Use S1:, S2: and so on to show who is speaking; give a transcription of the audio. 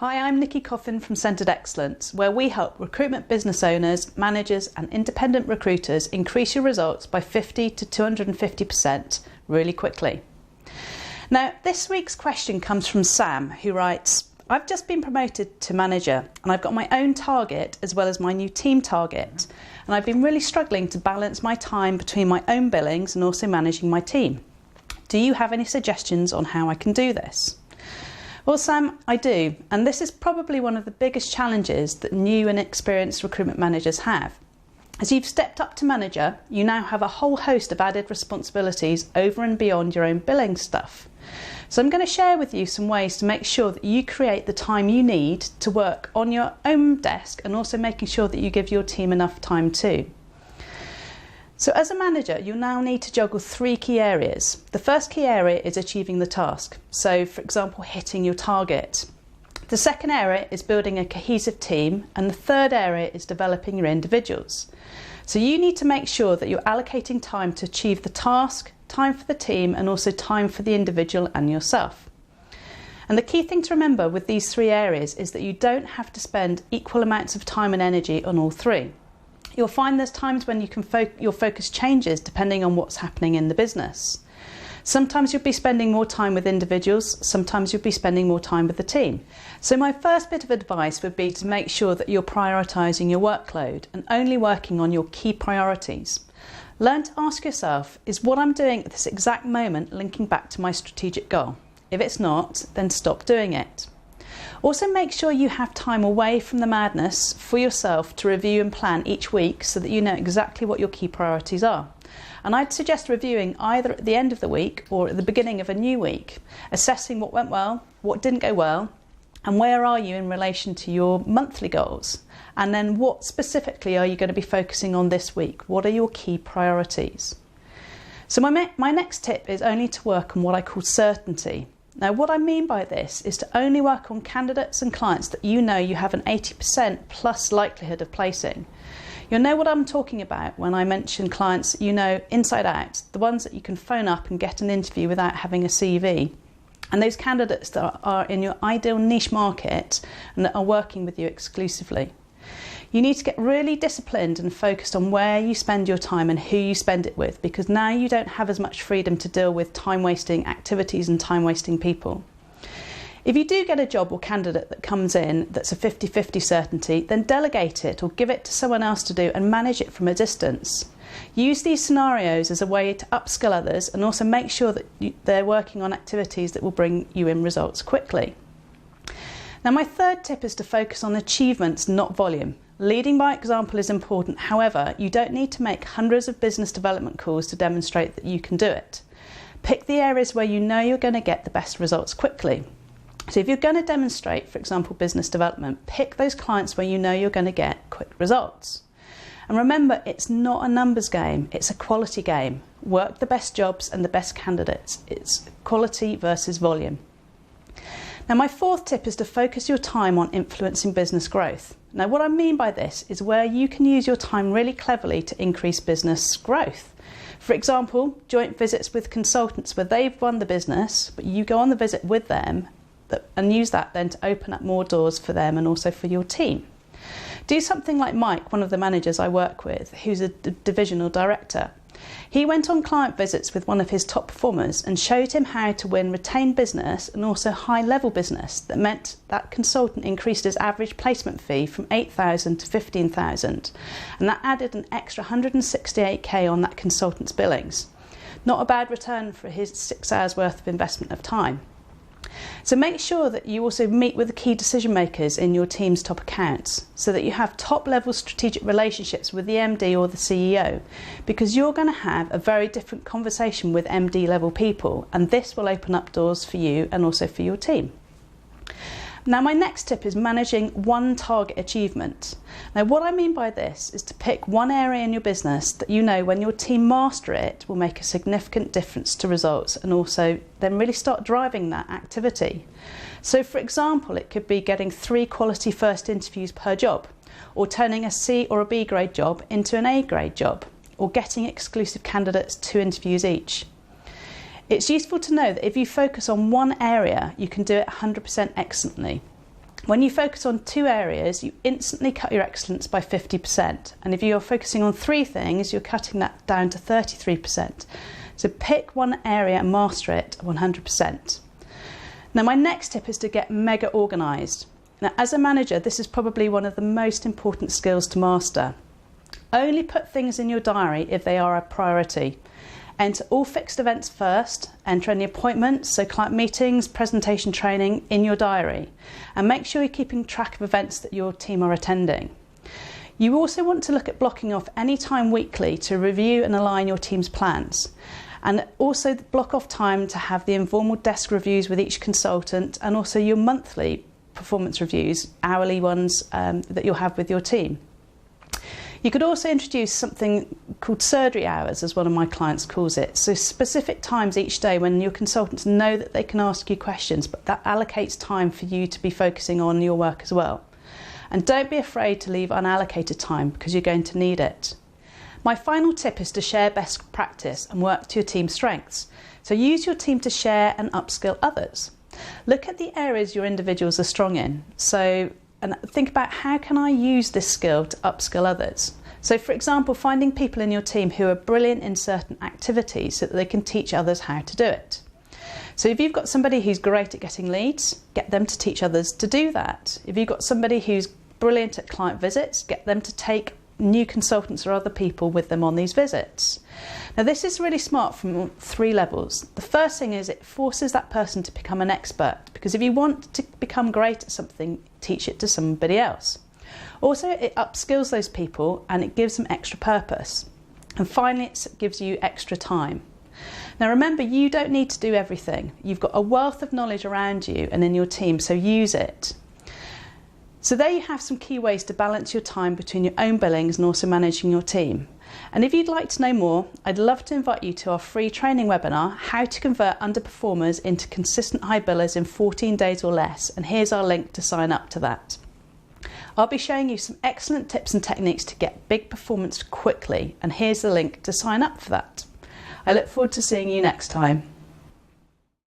S1: Hi, I'm Nicky Coffin from Centred Excellence, where we help recruitment business owners, managers and independent recruiters increase your results by 50 to 250% really quickly. Now, this week's question comes from Sam, who writes, I've just been promoted to manager and I've got my own target as well as my new team target, and I've been really struggling to balance my time between my own billings and also managing my team. Do you have any suggestions on how I can do this? Well, Sam, I do, and this is probably one of the biggest challenges that new and experienced recruitment managers have. As you've stepped up to manager, you now have a whole host of added responsibilities over and beyond your own billing stuff. So I'm going to share with you some ways to make sure that you create the time you need to work on your own desk and also making sure that you give your team enough time too. So as a manager, you'll now need to juggle three key areas. The first key area is achieving the task. So for example, hitting your target. The second area is building a cohesive team, and the third area is developing your individuals. So you need to make sure that you're allocating time to achieve the task, time for the team, and also time for the individual and yourself. And the key thing to remember with these three areas is that you don't have to spend equal amounts of time and energy on all three. You'll find there's times when your focus changes depending on what's happening in the business. Sometimes you'll be spending more time with individuals, sometimes you'll be spending more time with the team. So my first bit of advice would be to make sure that you're prioritising your workload and only working on your key priorities. Learn to ask yourself, is what I'm doing at this exact moment linking back to my strategic goal? If it's not, then stop doing it. Also make sure you have time away from the madness for yourself to review and plan each week so that you know exactly what your key priorities are. And I'd suggest reviewing either at the end of the week or at the beginning of a new week, assessing what went well, what didn't go well, and where are you in relation to your monthly goals. And then what specifically are you going to be focusing on this week? What are your key priorities? So my next tip is only to work on what I call certainty. Now, what I mean by this is to only work on candidates and clients that you know you have an 80% plus likelihood of placing. You'll know what I'm talking about when I mention clients you know inside out, the ones that you can phone up and get an interview without having a CV, and those candidates that are in your ideal niche market and that are working with you exclusively. You need to get really disciplined and focused on where you spend your time and who you spend it with, because now you don't have as much freedom to deal with time-wasting activities and time-wasting people. If you do get a job or candidate that comes in that's a 50-50 certainty, then delegate it or give it to someone else to do and manage it from a distance. Use these scenarios as a way to upskill others and also make sure that they're working on activities that will bring you in results quickly. Now, my third tip is to focus on achievements, not volume. Leading by example is important. However, you don't need to make hundreds of business development calls to demonstrate that you can do it. Pick the areas where you know you're going to get the best results quickly. So if you're going to demonstrate, for example, business development, pick those clients where you know you're going to get quick results. And remember, it's not a numbers game, it's a quality game. Work the best jobs and the best candidates. It's quality versus volume. Now, my fourth tip is to focus your time on influencing business growth. Now, what I mean by this is where you can use your time really cleverly to increase business growth. For example, joint visits with consultants where they've won the business, but you go on the visit with them and use that then to open up more doors for them and also for your team. Do something like Mike, one of the managers I work with, who's a divisional director. He went on client visits with one of his top performers and showed him how to win retained business and also high-level business that meant that consultant increased his average placement fee from $8,000 to $15,000, and that added an extra $168k on that consultant's billings. Not a bad return for his 6 hours worth of investment of time. So make sure that you also meet with the key decision makers in your team's top accounts so that you have top level strategic relationships with the MD or the CEO, because you're going to have a very different conversation with MD level people, and this will open up doors for you and also for your team. Now, my next tip is managing one target achievement. Now, what I mean by this is to pick one area in your business that you know when your team master it will make a significant difference to results, and also then really start driving that activity. So for example, it could be getting 3 quality first interviews per job, or turning a C or a B grade job into an A grade job, or getting exclusive candidates 2 interviews each. It's useful to know that if you focus on one area, you can do it 100% excellently. When you focus on 2 areas, you instantly cut your excellence by 50%. And if you're focusing on 3 things, you're cutting that down to 33%. So pick one area and master it 100%. Now, my next tip is to get mega organised. Now, as a manager, this is probably one of the most important skills to master. Only put things in your diary if they are a priority. Enter all fixed events first, enter any appointments, so client meetings, presentation training, in your diary, and make sure you're keeping track of events that your team are attending. You also want to look at blocking off any time weekly to review and align your team's plans, and also block off time to have the informal desk reviews with each consultant, and also your monthly performance reviews, hourly ones that you'll have with your team. You could also introduce something called surgery hours, as one of my clients calls it. So specific times each day when your consultants know that they can ask you questions, but that allocates time for you to be focusing on your work as well. And don't be afraid to leave unallocated time, because you're going to need it. My final tip is to share best practice and work to your team's strengths. So use your team to share and upskill others. Look at the areas your individuals are strong in. And think about, how can I use this skill to upskill others? So for example, finding people in your team who are brilliant in certain activities so that they can teach others how to do it. So if you've got somebody who's great at getting leads, get them to teach others to do that. If you've got somebody who's brilliant at client visits, get them to take new consultants or other people with them on these visits. Now, this is really smart from 3 levels. The first thing is it forces that person to become an expert, because if you want to become great at something, teach it to somebody else. Also, it upskills those people and it gives them extra purpose. And finally, it gives you extra time. Now remember, you don't need to do everything. You've got a wealth of knowledge around you and in your team, so use it. So there you have some key ways to balance your time between your own billings and also managing your team. And if you'd like to know more, I'd love to invite you to our free training webinar, How to Convert Underperformers into Consistent High Billers in 14 days or less. And here's our link to sign up to that. I'll be showing you some excellent tips and techniques to get big performance quickly. And here's the link to sign up for that. I look forward to seeing you next time.